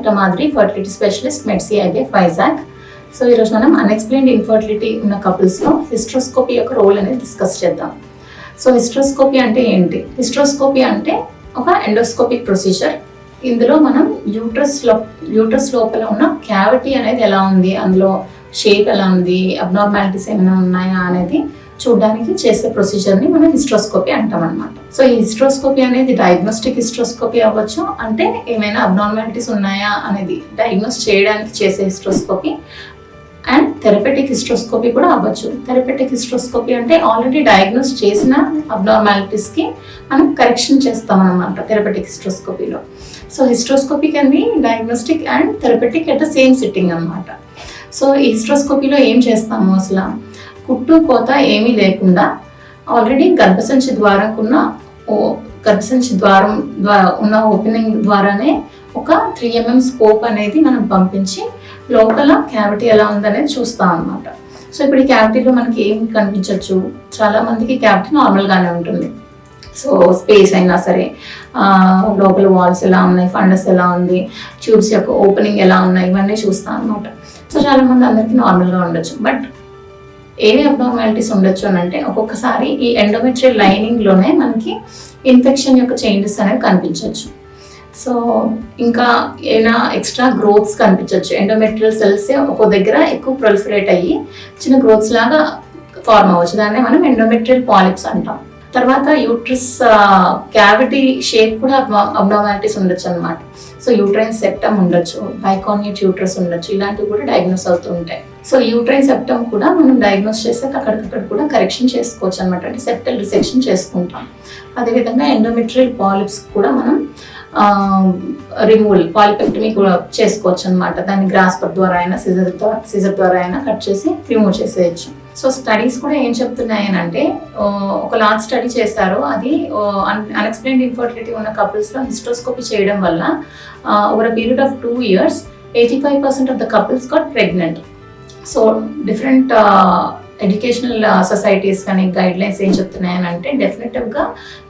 Doctor Madhuri, fertility specialist, Medcy IVF, Vizag. So ఈరోజు మనం unexplained infertility ఉన్న కపుల్స్లో హిస్ట్రోస్కోపీ యొక్క రోల్ అనేది డిస్కస్ చేద్దాం. సో హిస్ట్రోస్కోపీ అంటే ఏంటి? హిస్ట్రోస్కోపీ అంటే ఒక ఎండోస్కోపిక్ ప్రొసీజర్. ఇందులో మనం యూట్రస్ లోపల ఉన్న క్యావిటీ అనేది ఎలా ఉంది, అందులో షేప్ ఎలా ఉంది, అబ్నార్మాలిటీస్ ఏమైనా ఉన్నాయా అనేది చూడడానికి చేసే ప్రొసీజర్ని మనం హిస్ట్రోస్కోపీ అంటాం అనమాట. సో ఈ హిస్ట్రోస్కోపీ అనేది డయాగ్నోస్టిక్ హిస్ట్రోస్కోపీ అవ్వచ్చు, అంటే ఏమైనా అబ్నార్మాలిటీస్ ఉన్నాయా అనేది డయాగ్నోస్ చేయడానికి చేసే హిస్ట్రోస్కోపీ, అండ్ థెరపెటిక్ హిస్ట్రోస్కోపీ కూడా అవ్వచ్చు. థెరపెటిక్ హిస్ట్రోస్కోపీ అంటే ఆల్రెడీ డయాగ్నోస్ చేసిన అబ్నార్మాలిటీస్కి మనం కరెక్షన్ చేస్తాం అనమాట థెరపెటిక్ హిస్ట్రోస్కోపీలో. So hysteroscopy can be diagnostic and therapeutic at the same sitting అనమాట. సో ఈ హిస్ట్రోస్కోపీలో ఏం చేస్తాము, అసలు కుట్టు కోత ఏమీ లేకుండా ఆల్రెడీ గర్భసంచి ద్వారం ఉన్న ఓపెనింగ్ ద్వారానే ఒక 3 mm స్కోప్ అనేది మనం పంపించి లోపల క్యావిటీ ఎలా ఉందనేది చూస్తాం అన్నమాట. సో ఇప్పుడు ఈ క్యావిటీలో మనకి ఏం కనిపించవచ్చు, చాలా మందికి క్యావిటీ నార్మల్గానే ఉంటుంది. సో స్పేస్ అయినా సరే, లోపల వాల్స్ ఎలా ఉన్నాయి, ఫండస్ ఎలా ఉంది, ట్యూబ్స్ యొక్క ఓపెనింగ్ ఎలా ఉన్నాయి, ఇవన్నీ చూస్తాం అన్నమాట. సో చాలా మంది అందరికీ నార్మల్గా ఉండొచ్చు. బట్ ఏవి అబ్నార్మాలిటీస్ ఉండొచ్చు అని అంటే, ఒక్కొక్కసారి ఈ ఎండోమెట్రియల్ లైనింగ్లోనే మనకి ఇన్ఫెక్షన్ యొక్క చేంజెస్ అనేవి కనిపించవచ్చు. సో ఇంకా ఏమైనా ఎక్స్ట్రా గ్రోత్స్ కనిపించవచ్చు. ఎండోమెట్రియల్ సెల్స్ ఒక్కో దగ్గర ఎక్కువ ప్రొలిఫరేట్ అయ్యి చిన్న గ్రోత్స్ లాగా ఫార్మ్ అవ్వచ్చు. దాన్నే మనం ఎండోమెట్రియల్ పాలిప్స్ అంటాం. తర్వాత యూట్రస్ క్యావిటీ షేప్ కూడా అబ్నార్మాలిటీస్ ఉండొచ్చు అనమాట. సో యూట్రైన్ సెప్టమ్ ఉండొచ్చు, బైకానియట్ యూట్రస్ ఉండొచ్చు, ఇలాంటివి కూడా డయాగ్నోస్ అవుతూ ఉంటాయి. సో యూట్రైన్ సెప్టమ్ కూడా మనం డయాగ్నోస్ చేసాక అక్కడికక్కడ కూడా కరెక్షన్ చేసుకోవచ్చు అనమాట, అంటే సెప్టల్ రిసెక్షన్ చేసుకుంటాం. అదేవిధంగా ఎండోమెట్రియల్ పాలిప్స్ కూడా మనం రిమూవల్, పాలిపెక్టమీ కూడా చేసుకోవచ్చు అనమాట. దాన్ని గ్రాస్పర్ ద్వారా అయినా సిజర్ ద్వారా అయినా కట్ చేసి రిమూవ్ చేసేయచ్చు. సో స్టడీస్ కూడా ఏం చెప్తున్నాయి అంటే, ఒక లార్జ్ స్టడీ చేశారు. అది అన్ఎక్స్ప్లెయిన్డ్ ఇన్ఫర్టిలిటీ ఉన్న కపుల్స్లో హిస్ట్రోస్కోపీ చేయడం వల్ల over period of 2 years 85% of the couples got pregnant. So different educational societies కానీ గైడ్ లైన్స్ ఏం చెప్తున్నాయని అంటే, డెఫినెటివ్గా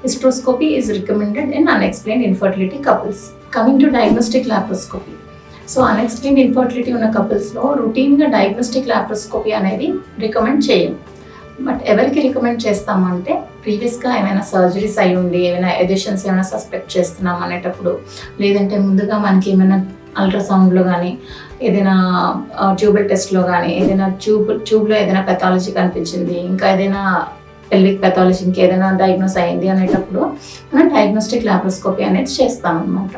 hysteroscopy is recommended in unexplained infertility couples. Coming to diagnostic laparoscopy. So unexplained infertility ఉన్న కపుల్స్లో రొటీన్గా డయాగ్నోస్టిక్ లాప్రోస్కోపీ అనేది recommend చేయం. బట్ ఎవరికి రికమెండ్ చేస్తామంటే, ప్రీవియస్గా ఏమైనా సర్జరీస్ అయి ఉండి ఏమైనా ఎడిషన్స్ ఏమైనా సస్పెక్ట్ చేస్తున్నాం అనేటప్పుడు, లేదంటే ముందుగా మనకి ఏమైనా అల్ట్రాసౌండ్లో కానీ ఏదైనా ట్యూబల్ టెస్ట్లో కానీ ఏదైనా ట్యూబ్లో ఏదైనా పెథాలజీ కనిపించింది, ఇంకా ఏదైనా పెల్విక్ పెథాలజీ ఇంకేదైనా డయాగ్నోస్ అయింది అనేటప్పుడు మనం డయాగ్నోస్టిక్ లాప్రోస్కోపీ అనేది చేస్తామన్నమాట.